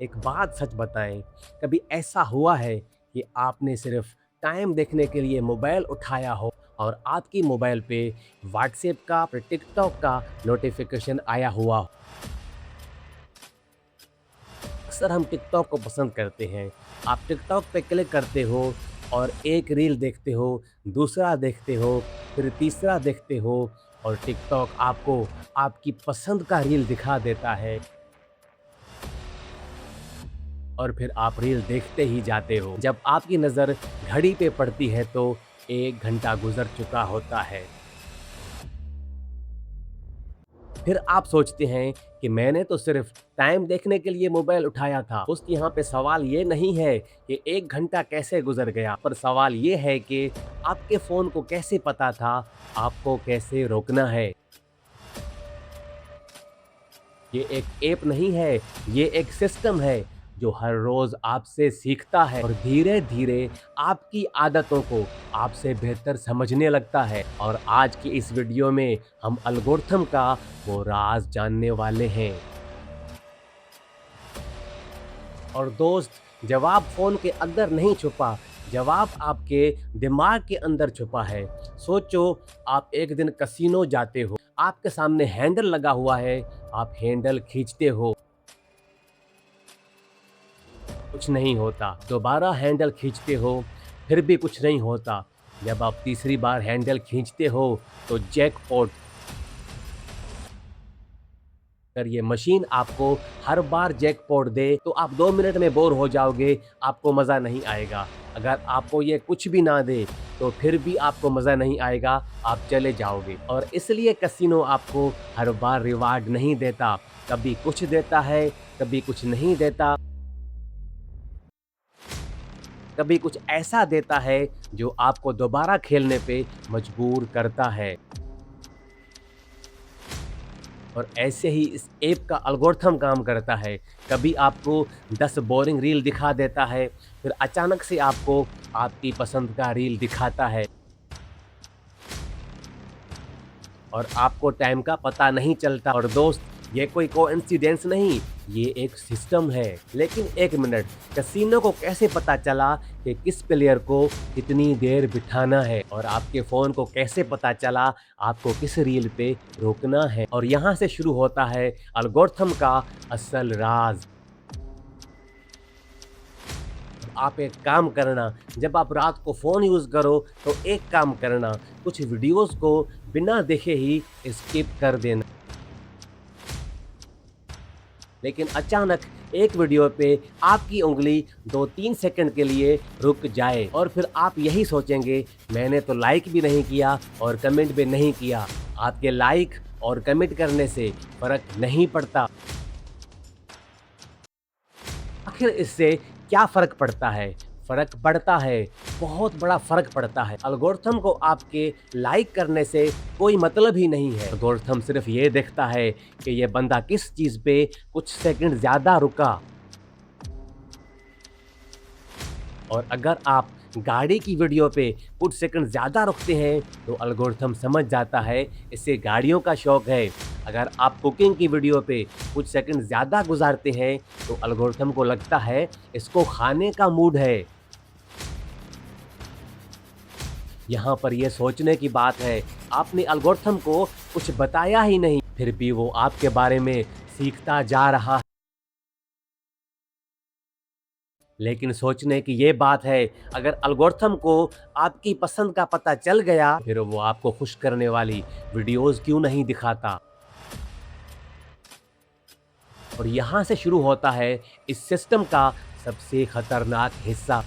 एक बात सच बताएं, कभी ऐसा हुआ है कि आपने सिर्फ टाइम देखने के लिए मोबाइल उठाया हो और आपकी मोबाइल पे व्हाट्सएप का फिर टिकटॉक का नोटिफिकेशन आया हुआ हो? अक्सर हम टिकटॉक को पसंद करते हैं। आप टिकटॉक पे क्लिक करते हो और एक रील देखते हो, दूसरा देखते हो, फिर तीसरा देखते हो और टिकटॉक आपको आपकी पसंद का रील दिखा देता है और फिर आप रील देखते ही जाते हो। जब आपकी नज़र घड़ी पे पड़ती है तो 1 घंटा गुज़र चुका होता है। फिर आप सोचते हैं कि मैंने तो सिर्फ टाइम देखने के लिए मोबाइल उठाया था। दोस्त, यहाँ पे सवाल ये नहीं है कि 1 घंटा कैसे गुज़र गया, पर सवाल ये है कि आपके फ़ोन को कैसे पता था आपको कैसे रोकना है। ये एक ऐप नहीं है, ये एक सिस्टम है जो हर रोज़ आपसे सीखता है और धीरे-धीरे आपकी आदतों को आपसे बेहतर समझने लगता है। और आज की इस वीडियो में हम एल्गोरिथम का वो राज़ जानने वाले हैं। और दोस्त, जवाब फ़ोन के अंदर नहीं छुपा, जवाब आपके दिमाग के अंदर छुपा है। सोचो, आप एक दिन कैसीनो जाते हो, आपके सामने हैंडल लगा हुआ है, आप हैंडल खींचते हो, कुछ नहीं होता। दोबारा हैंडल खींचते हो, फिर भी कुछ नहीं होता। जब आप तीसरी बार हैंडल खींचते हो तो जैकपॉट। अगर ये मशीन आपको हर बार जैकपॉट दे तो आप 2 मिनट में बोर हो जाओगे, आपको मज़ा नहीं आएगा। अगर आपको ये कुछ भी ना दे तो फिर भी आपको मज़ा नहीं आएगा, आप चले जाओगे। और इसलिए कैसीनो आपको हर बार रिवार्ड नहीं देता, कभी कुछ देता है, कभी कुछ नहीं देता, कभी कुछ ऐसा देता है जो आपको दोबारा खेलने पे मजबूर करता है। और ऐसे ही इस ऐप का एल्गोरिथम काम करता है। कभी आपको 10 बोरिंग रील दिखा देता है, फिर अचानक से आपको आपकी पसंद का रील दिखाता है और आपको टाइम का पता नहीं चलता। और दोस्त, ये कोई कोइंसिडेंस नहीं, ये एक सिस्टम है। लेकिन एक मिनट, कैसीनो को कैसे पता चला कि किस प्लेयर को कितनी देर बिठाना है? और आपके फ़ोन को कैसे पता चला आपको किस रील पे रोकना है? और यहाँ से शुरू होता है एल्गोरिथम का असल राज। आप एक काम करना, जब आप रात को फ़ोन यूज़ करो तो एक काम करना, कुछ वीडियोज़ को बिना देखे ही स्किप कर देना। लेकिन अचानक एक वीडियो पे आपकी उँगली 2-3 सेकंड के लिए रुक जाए और फिर आप यही सोचेंगे, मैंने तो लाइक भी नहीं किया और कमेंट भी नहीं किया। आपके लाइक और कमेंट करने से फ़र्क नहीं पड़ता। आखिर इससे क्या फ़र्क पड़ता है? फ़र्क पड़ता है, बहुत बड़ा फ़र्क पड़ता है। एल्गोरिथम को आपके लाइक करने से कोई मतलब ही नहीं है। एल्गोरिथम सिर्फ़ ये देखता है कि ये बंदा किस चीज़ पे कुछ सेकंड ज़्यादा रुका। और अगर आप गाड़ी की वीडियो पे कुछ सेकंड ज़्यादा रुकते हैं तो एल्गोरिथम समझ जाता है इसे गाड़ियों का शौक है। अगर आप कुकिंग की वीडियो पे कुछ सेकंड ज़्यादा गुजारते हैं तो एल्गोरिथम को लगता है इसको खाने का मूड है। यहाँ पर यह सोचने की बात है, आपने एल्गोरिथम को कुछ बताया ही नहीं, फिर भी वो आपके बारे में सीखता जा रहा है। लेकिन सोचने की ये बात है, अगर एल्गोरिथम को आपकी पसंद का पता चल गया, फिर वो आपको खुश करने वाली वीडियोज़ क्यों नहीं दिखाता? और यहाँ से शुरू होता है इस सिस्टम का सबसे खतरनाक हिस्सा।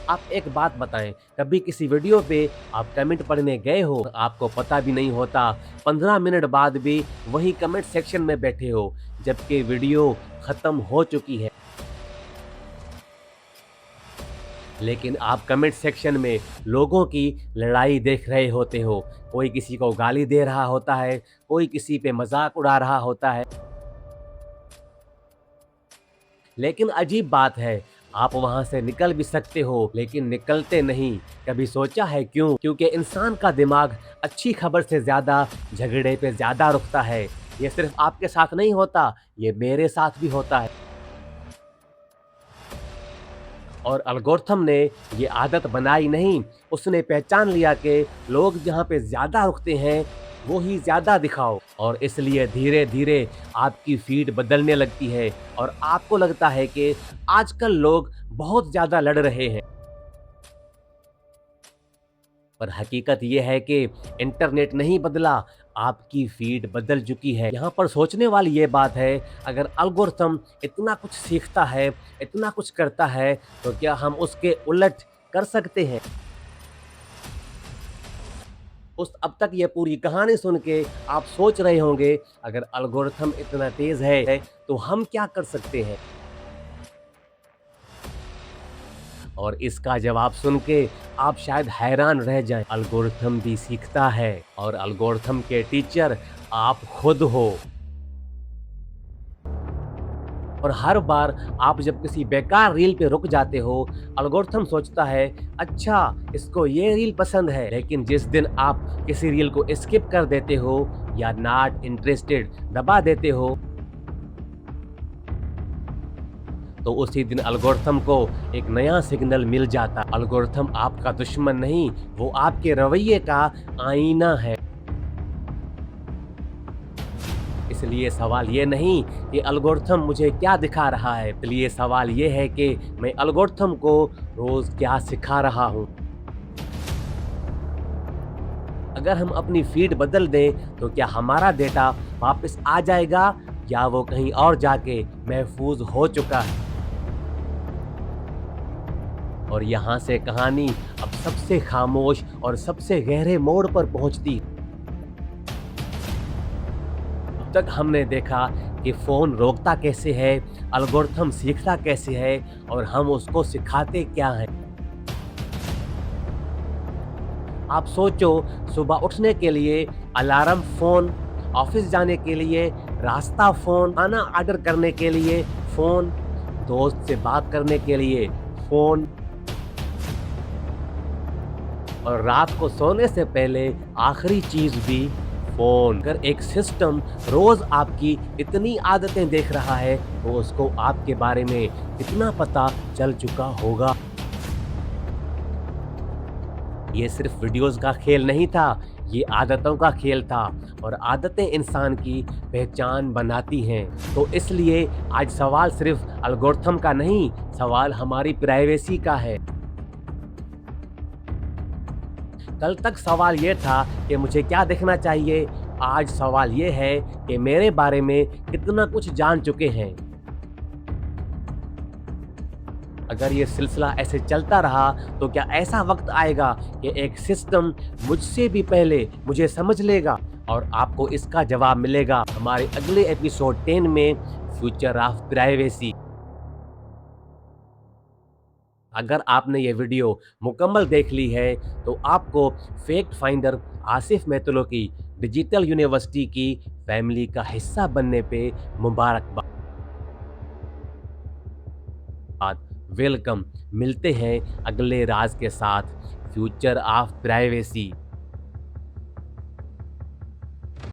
आप एक बात बताएं, कभी किसी वीडियो पे आप कमेंट पढ़ने गए हो, आपको पता भी नहीं होता, 15 मिनट बाद भी वही कमेंट सेक्शन में बैठे हो, जबकि वीडियो खत्म हो चुकी है। लेकिन आप कमेंट सेक्शन में लोगों की लड़ाई देख रहे होते हो। कोई किसी को गाली दे रहा होता है, कोई किसी पे मजाक उड़ा रहा होता है। लेकिन अजीब बात है, आप वहां से निकल भी सकते हो, लेकिन निकलते नहीं। कभी सोचा है क्यों? क्योंकि इंसान का दिमाग अच्छी खबर से ज़्यादा झगड़े पे ज़्यादा रुकता है। ये सिर्फ आपके साथ नहीं होता, ये मेरे साथ भी होता है। और एल्गोरिथम ने ये आदत बनाई नहीं, उसने पहचान लिया कि लोग जहाँ पे ज़्यादा रुकते हैं, वो ही ज़्यादा दिखाओ और इसलिए धीरे-धीरे आपकी फीड बदलने लगती है और आपको लगता है कि आजकल लोग बहुत ज़्यादा लड़ रहे हैं। पर हकीकत ये है कि इंटरनेट नहीं बदला, आपकी फीड बदल चुकी है। यहाँ पर सोचने वाली ये बात है, अगर एल्गोरिथम इतना कुछ सीखता है, इतना कुछ करता है, तो क्या हम उसके उलट कर सकते हैं? उस अब तक ये पूरी कहानी सुन के आप सोच रहे होंगे, अगर एल्गोरिथम इतना तेज़ है, तो हम क्या कर सकते हैं? और इसका जवाब सुन के आप शायद हैरान रह जाएं। एल्गोरिथम भी सीखता है और एल्गोरिथम के टीचर आप खुद हो। और हर बार आप जब किसी बेकार रील पे रुक जाते हो, एल्गोरिथम सोचता है, अच्छा इसको ये रील पसंद है। लेकिन जिस दिन आप किसी रील को स्किप कर देते हो या नॉट इंटरेस्टेड दबा देते हो, तो उसी दिन एल्गोरिथम को एक नया सिग्नल मिल जाता। एल्गोरिथम आपका दुश्मन नहीं, वो आपके रवैये का आईना है। इसलिए सवाल ये नहीं कि एल्गोरिथम मुझे क्या दिखा रहा है, इसलिए सवाल ये है कि मैं एल्गोरिथम को रोज क्या सिखा रहा हूँ। अगर हम अपनी फीड बदल दें, तो क्या हमारा डेटा वापस आ जाएगा या वो कहीं और जाके महफूज हो चुका है? और यहाँ से कहानी अब सबसे खामोश और सबसे गहरे मोड़ पर पहुँचती है। अब तक हमने देखा कि फ़ोन रोकता कैसे है, एल्गोरिथम सीखता कैसे है और हम उसको सिखाते क्या हैं। आप सोचो, सुबह उठने के लिए अलार्म फ़ोन, ऑफ़िस जाने के लिए रास्ता फ़ोन, खाना ऑर्डर करने के लिए फ़ोन, दोस्त से बात करने के लिए फ़ोन और रात को सोने से पहले आखिरी चीज़ भी फ़ोन। अगर एक सिस्टम रोज़ आपकी इतनी आदतें देख रहा है, तो उसको आपके बारे में कितना पता चल चुका होगा। ये सिर्फ वीडियोज़ का खेल नहीं था, ये आदतों का खेल था और आदतें इंसान की पहचान बनाती हैं। तो इसलिए आज सवाल सिर्फ एल्गोरिथम का नहीं, सवाल हमारी प्राइवेसी का है। कल तक सवाल ये था कि मुझे क्या देखना चाहिए, आज सवाल ये है कि मेरे बारे में कितना कुछ जान चुके हैं। अगर ये सिलसिला ऐसे चलता रहा, तो क्या ऐसा वक्त आएगा कि एक सिस्टम मुझसे भी पहले मुझे समझ लेगा? और आपको इसका जवाब मिलेगा हमारे अगले एपिसोड 10 में, फ्यूचर ऑफ प्राइवेसी। अगर आपने ये वीडियो मुकम्मल देख ली है, तो आपको फैक्ट फाइंडर आसिफ मेहतलो की डिजिटल यूनिवर्सिटी की फैमिली का हिस्सा बनने पे मुबारकबाद। वेलकम। मिलते हैं अगले राज के साथ, फ्यूचर ऑफ प्राइवेसी।